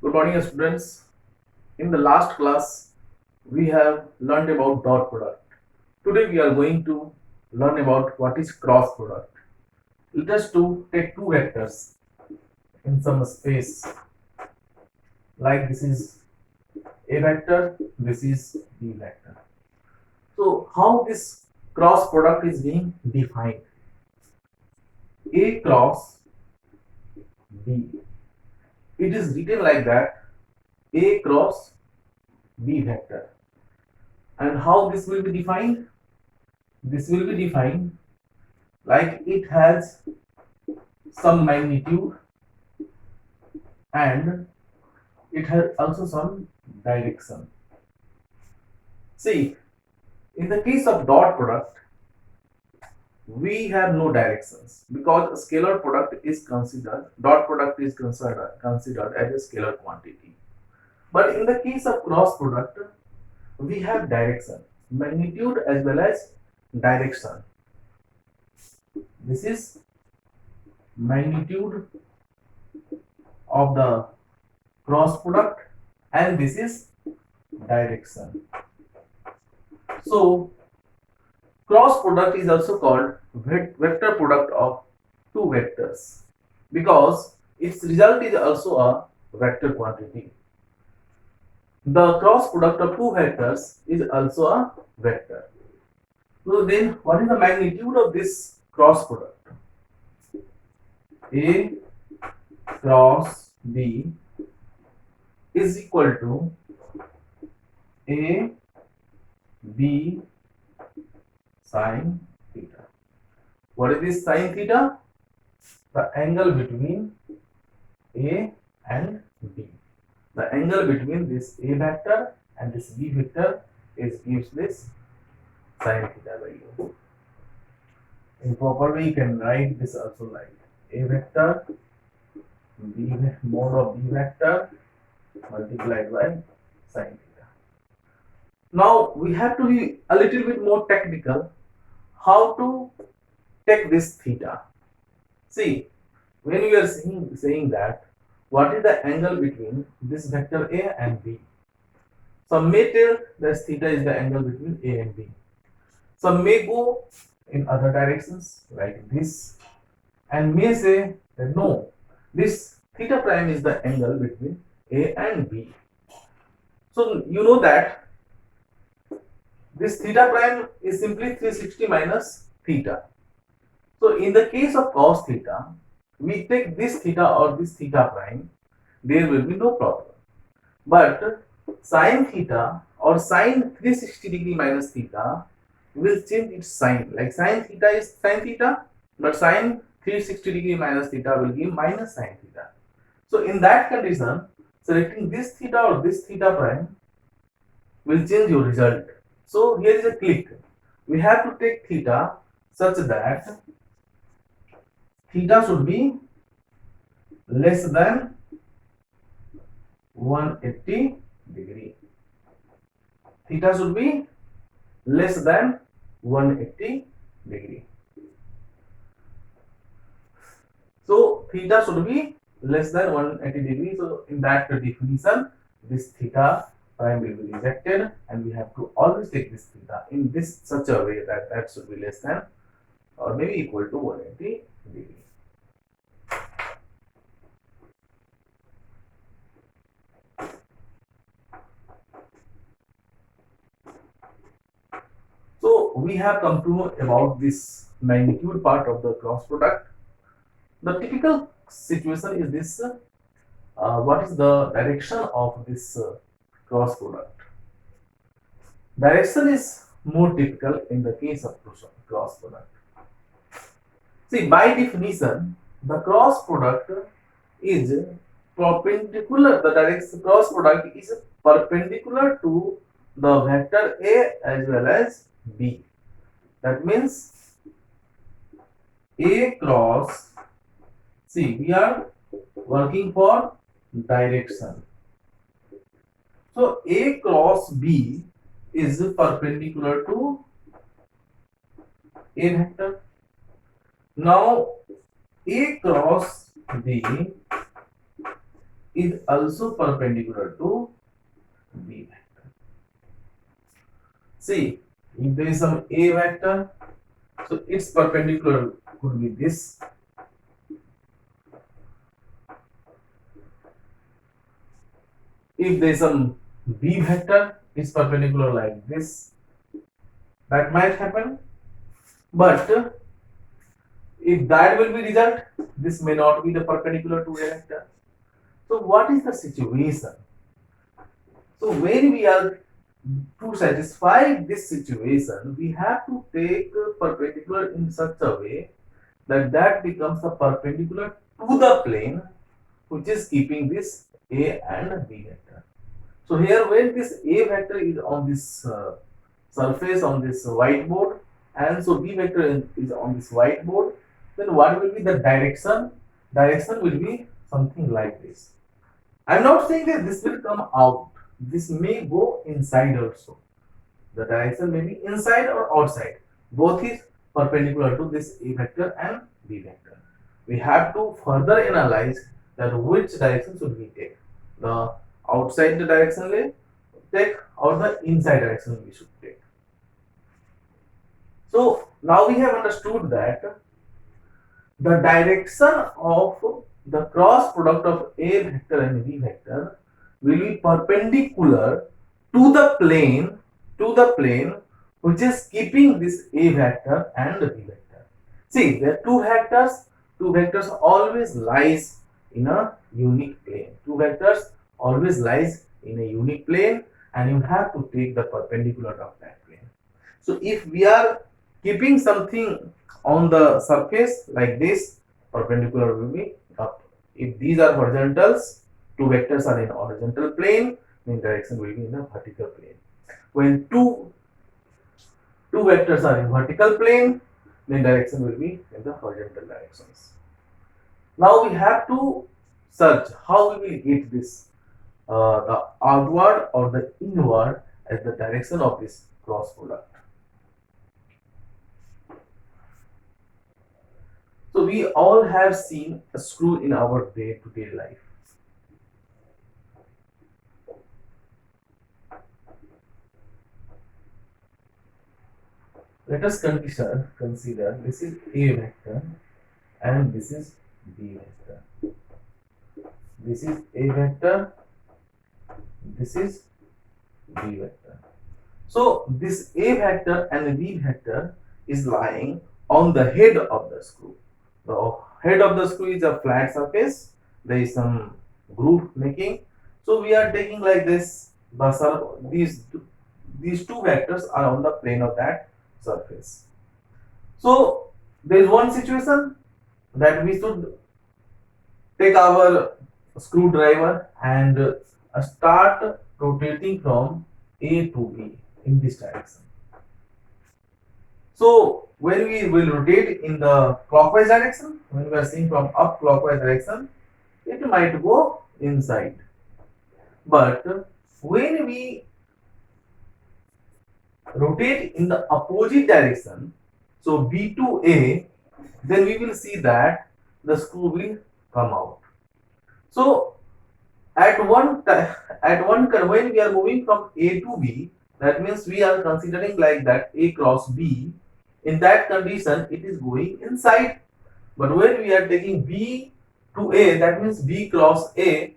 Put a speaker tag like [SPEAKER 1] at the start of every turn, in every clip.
[SPEAKER 1] Good morning, students. In the last class, we have learned about dot product. Today, we are going to learn about what is cross product. Let us to take two vectors in some space, like this is A vector, this is B vector. So, how this cross product is being defined? A cross B. It is written like that: A cross B vector. And how this will be defined? This will be defined like it has some magnitude and it has also some direction. See, in the case of dot product, we have no directions because scalar product is considered, dot product is considered as a scalar quantity. But in the case of cross product, we have direction, magnitude as well as direction. This is magnitude of the cross product and this is direction. So cross product is also called vector product of two vectors because its result is also a vector quantity. The cross product of two vectors is also a vector. So then what is the magnitude of this cross product? A cross B is equal to A B sine theta. What is this sine theta? The angle between A and B. The angle between this A vector and this B vector gives this sine theta value. In proper way, you can write this also like A vector B mode of B vector multiplied by sine theta. Now we have to be a little bit more technical. How to take this theta? See, when we are saying that, what is the angle between this vector A and B? Some may tell that theta is the angle between A and B. Some may go in other directions like this and may say that no, this theta prime is the angle between A and B. So you know that this theta prime is simply 360 minus theta. So in the case of cos theta, we take this theta or this theta prime, there will be no problem. But sine theta or sine 360 degree minus theta will change its sign. Like sine theta is sine theta, but sine 360 degree minus theta will give minus sine theta. So in that condition, selecting this theta or this theta prime will change your result. So here is a click. We have to take theta such that theta should be less than 180 degree. Theta should be less than 180 degree. So theta should be less than 180 degree. So in that definition, this theta prime will be rejected and we have to always take this theta in this such a way that that should be less than or maybe equal to 180 degree. So we have come to know about this magnitude part of the cross product. The typical situation is this: what is the direction of this cross product? Direction is more typical in the case of cross product. See, by definition, the cross product is perpendicular. The direction cross product is perpendicular to the vector A as well as B. That means A cross, see, we are working for direction. So A cross B is perpendicular to A vector. Now A cross B is also perpendicular to B vector. See, if there is some A vector, so its perpendicular could be this. If there is some B vector, its perpendicular like this. That might happen, but if that will be result, this may not be the perpendicular to A vector. So what is the situation? So when we are to satisfy this situation, we have to take perpendicular in such a way that that becomes the perpendicular to the plane which is keeping this A and B vector. So here when this A vector is on this surface on this whiteboard and so B vector is on this whiteboard, then what will be the direction? Direction will be something like this. I am not saying that this will come out. This may go inside also. The direction may be inside or outside. Both is perpendicular to this A vector and B vector. We have to further analyze that which direction should we take. The outside the direction we take or the inside direction we should take. So now we have understood that the direction of the cross product of A vector and B vector will be perpendicular to the plane which is keeping this A vector and B vector. See, there are two vectors always lies in a unique plane. Two vectors always lies in a unique plane and you have to take the perpendicular of that plane. So if we are keeping something on the surface like this, perpendicular will be up. If these are horizontals, two vectors are in horizontal plane, then direction will be in the vertical plane. When two vectors are in vertical plane, then direction will be in the horizontal directions. Now we have to search how we will get this the outward or the inward as the direction of this cross product. So we all have seen a screw in our day-to-day life. Let us consider this is A vector and this is B vector. This is A vector, this is B vector. So this A vector and B vector is lying on the head of the screw. The head of the screw is a flat surface. There is some groove making. So we are taking like this. These two vectors are on the plane of that surface. So there is one situation that we should take our screwdriver and start rotating from A to B in this direction. So when we will rotate in the clockwise direction, when we are seeing from up clockwise direction, it might go inside. But when we rotate in the opposite direction, so B to A, then we will see that the screw will come out. So when we are moving from A to B, that means we are considering like that A cross B. In that condition, it is going inside. But when we are taking B to A, that means B cross A,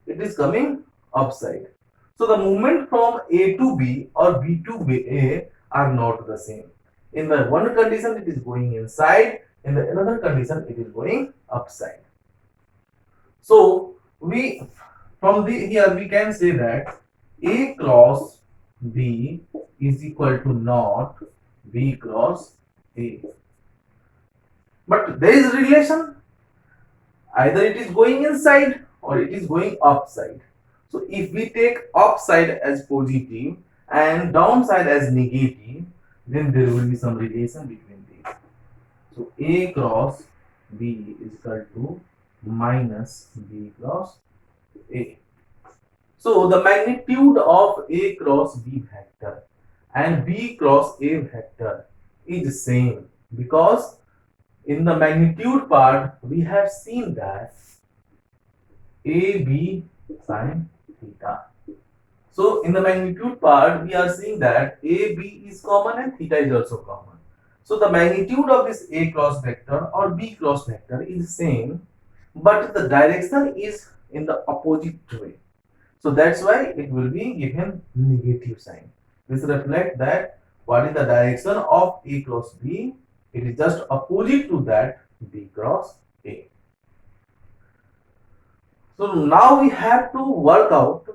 [SPEAKER 1] it is coming upside. So the movement from A to B or B to A are not the same. In the one condition, it is going inside. In the another condition, it is going upside. So here we can say that A cross B is equal to not B cross A. But there is relation. Either it is going inside or it is going upside. So if we take upside as positive and downside as negative, then there will be some relation between these. So A cross B is equal to minus B cross A. So the magnitude of A cross B vector and B cross A vector is same, because in the magnitude part we have seen that AB sine theta. So in the magnitude part, we are seeing that AB is common and theta is also common. So the magnitude of this A cross vector or B cross vector is same, but the direction is in the opposite way. So that's why it will be given negative sign. This reflects that what is the direction of A cross B. It is just opposite to that B cross A. So now we have to work out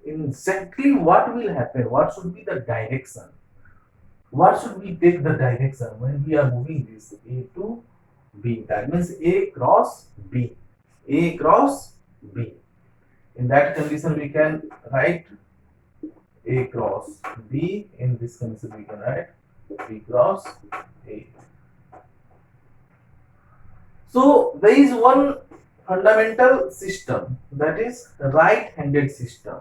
[SPEAKER 1] exactly what will happen, what should be the direction, what should we take the direction when we are moving this A to B. That means A cross B, A cross B. In that condition we can write A cross B. In this condition we can write B cross A. So there is one fundamental system, that is right-handed system.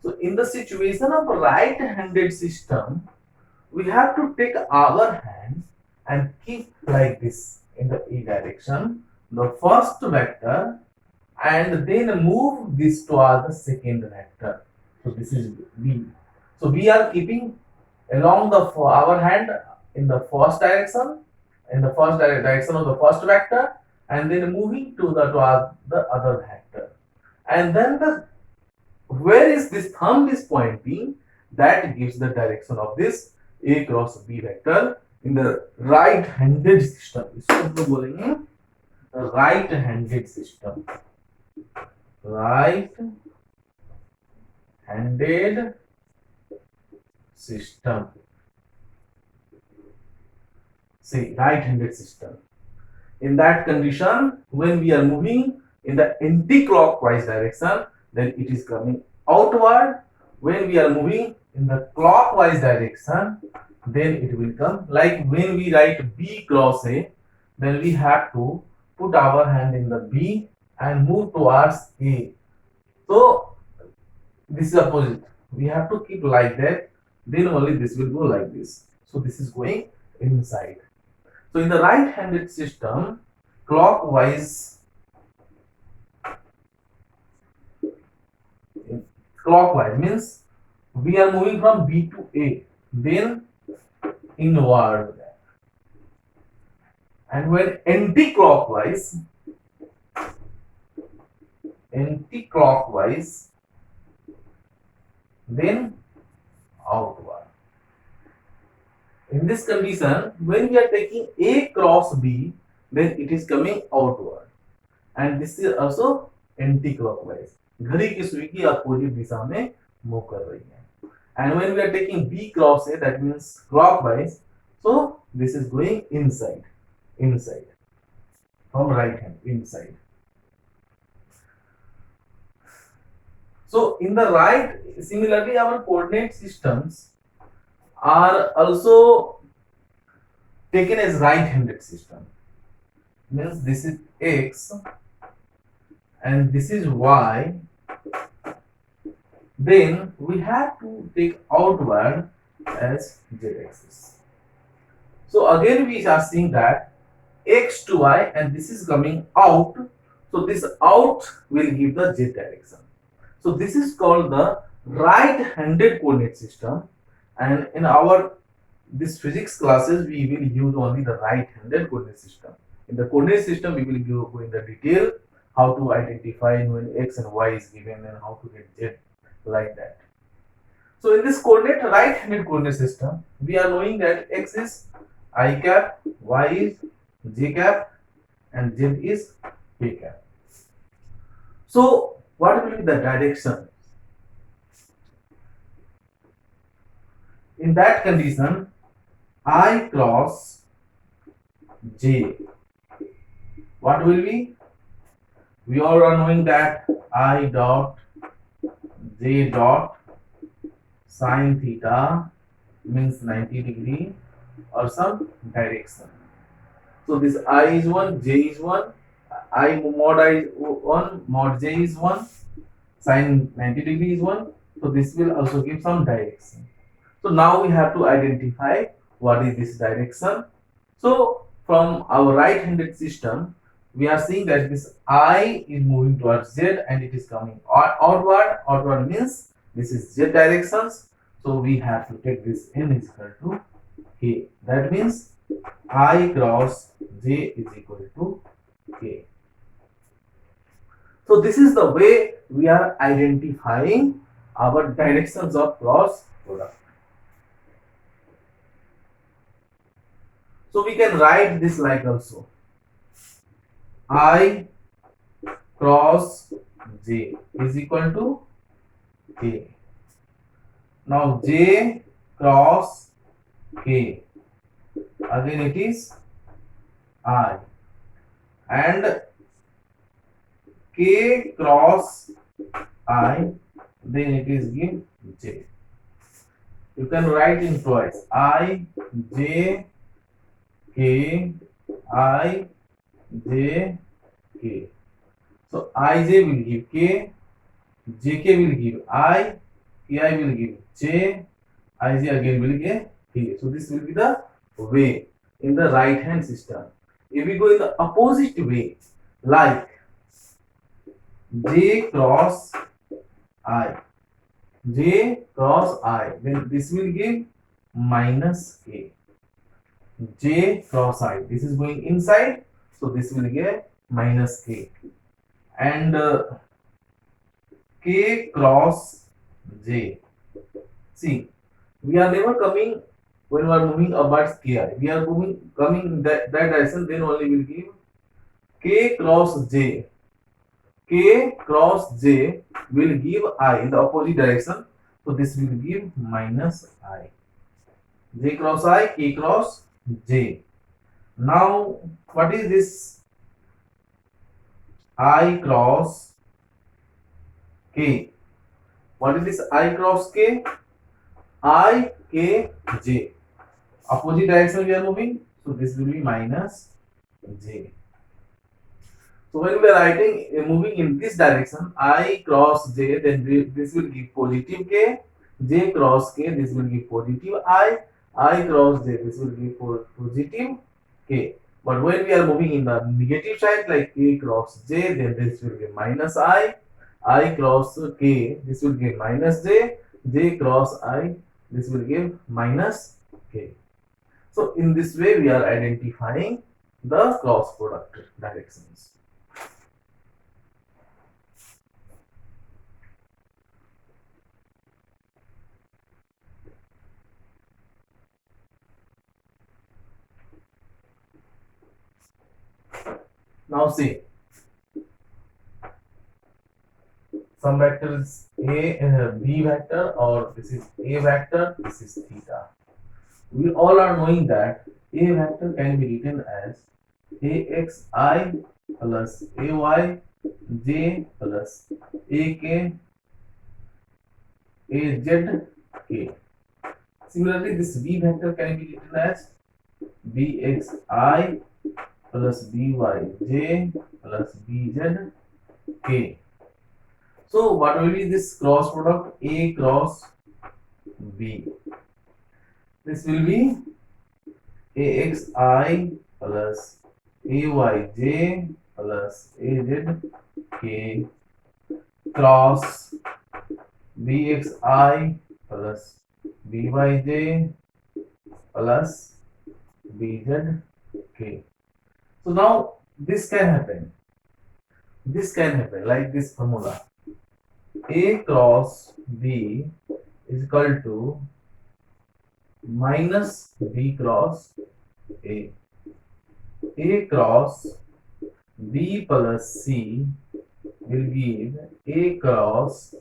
[SPEAKER 1] So in the situation of right-handed system, we have to take our hand and keep like this in the E direction, the first vector, and then move this toward the second vector. So this is B. So we are keeping along the our hand in the first direction, in the first direction of the first vector, and then moving to the toward the other vector. And then the where is this thumb is pointing, that gives the direction of this A cross B vector in the right-handed system. इसको हम लोग बोलेंगे right-handed system. Right-handed system. See, right-handed system. In that condition, when we are moving in the anti-clockwise direction, then it is coming outward. When we are moving in the clockwise direction, then it will come. Like when we write B cross A, then we have to put our hand in the B and move towards A. So this is opposite. We have to keep like that. Then only this will go like this. So this is going inside. So in the right-handed system, clockwise means we are moving from B to A, then inward. And when anti-clockwise, then outward. In this condition, when we are taking A cross B, then it is coming outward. And this is also anti-clockwise. घड़ी की सुई की opposite दिशा में move कर रही है. And when we are taking B cross A, that means clockwise. So this is going inside from right hand, inside. So in the right, similarly our coordinate systems are also taken as right-handed system. Means this is X and this is Y. Then we have to take outward as Z-axis. So again we are seeing that X to Y and this is coming out. So this out will give the Z direction. So this is called the right-handed coordinate system. And in our this physics classes, we will use only the right-handed coordinate system. In the coordinate system, we will go in the detail how to identify when X and Y is given and how to get Z like that. So in this coordinate right-handed coordinate system, we are knowing that X is I cap, Y is J cap, and Z is K cap. So what will be the direction? In that condition, I cross J, what will be? We all are knowing that I dot J dot sine theta means 90 degree or some direction. So this I is 1, J is 1, I mod I is 1, mod J is 1, sine 90 degree is 1. So this will also give some direction. So now we have to identify what is this direction. So from our right-handed system, we are seeing that this I is moving towards Z and it is coming outward. Outward means this is Z directions. So we have to take this N is equal to K. That means I cross J is equal to K. So this is the way we are identifying our directions of cross product. So we can write this like also. I cross J is equal to K. Now J cross K, again it is I, and K cross I, then it is give J. You can write in twice. I, J, K, I, J, K. So Ij will give K, Jk will give I, Ki will give J, Ij again will give K. So this will be the way in the right hand system. If we go in the opposite way, like J cross I, J cross I, then this will give minus K. J cross I, this is going inside, so this will give minus K. And K cross J. See, we are never coming when we are moving upwards Ki. We are coming in that direction, then only will give K cross J. K cross J will give I in the opposite direction. So this will give minus I. J cross I, K cross J. Now, what is this? I cross K. What is this I cross K? I, K, J. Opposite direction we are moving. So this will be minus J. So when we are writing moving in this direction, I cross J, then this will give positive K. J cross K, this will give positive I. I cross J, this will give positive K. But when we are moving in the negative side, like K cross J, then this will give minus I. I cross K, this will give minus J. J cross I, this will give minus K. So in this way, we are identifying the cross product directions. Now see, some vector is B vector, or this is A vector, this is theta. We all are knowing that A vector can be written as AXI plus AYJ plus AK AZK. Similarly, this B vector can be written as BXI plus BYJ plus BZK. So what will be this cross product? A cross B. This will be AXI plus AYJ plus AZK cross BXI plus BYJ plus BZK. So now this can happen. This can happen like this formula. A cross B is equal to minus B cross A. A cross B plus C will give A cross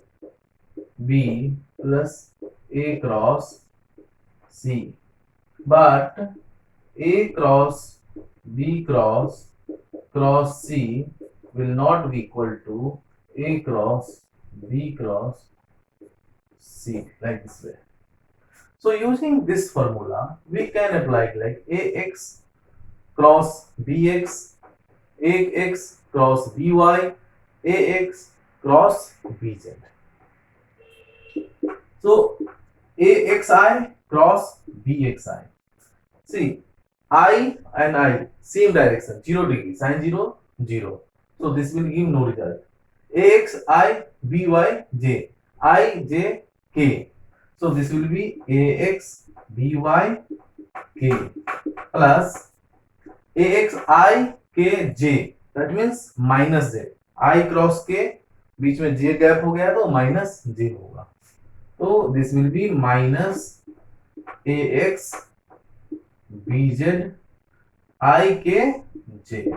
[SPEAKER 1] B plus A cross C. But A cross B cross C will not be equal to A cross B cross C, like this way. So using this formula, we can apply it like AX cross BX, AX cross BY, AX cross BZ. So AXI cross BXI. See, I and I, same direction, 0 degree, sine 0, 0. So this will give no result. Ax I by j I j k. So this will be ax by k plus ax I k j. That means minus j. I cross k बीच में j gap हो गया तो minus j होगा. तो this will be minus ax bz I k j.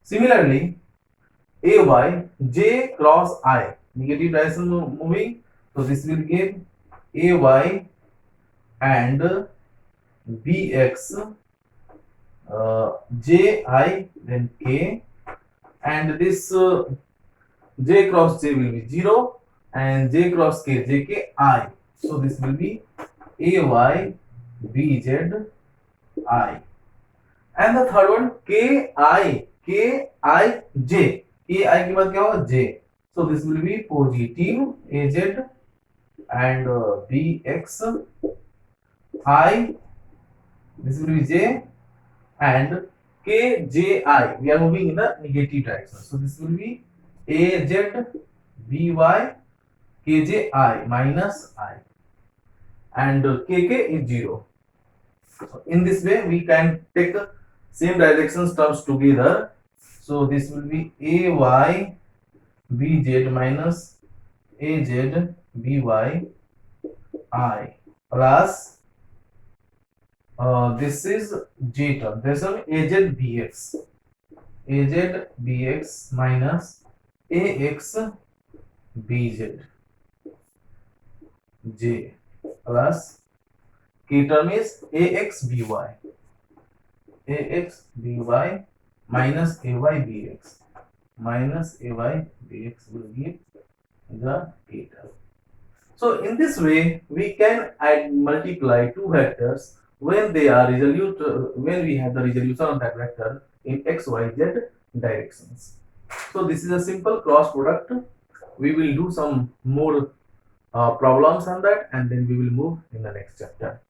[SPEAKER 1] Similarly, ay j cross I negative direction moving, so this will give ay and bx j I then k, and this j cross j will be 0 and j cross k I. So this will be ay bz I. And the third one ki j. ki के बाद क्या होगा j. So this will be positive az and bx I. This will be j and kji. We are moving in the negative direction. So this will be az by kji minus I, and kk is 0. So in this way we can take same directions terms together. So this will be ay bz minus az by I plus this is j term. This is az bx minus ax bz j plus k term is ax by minus ay bx will give the k term. So in this way we can add multiply two vectors when they are resolute, when we have the resolution of that vector in x, y, z directions. So this is a simple cross product. We will do some more problems on that, and then we will move in the next chapter.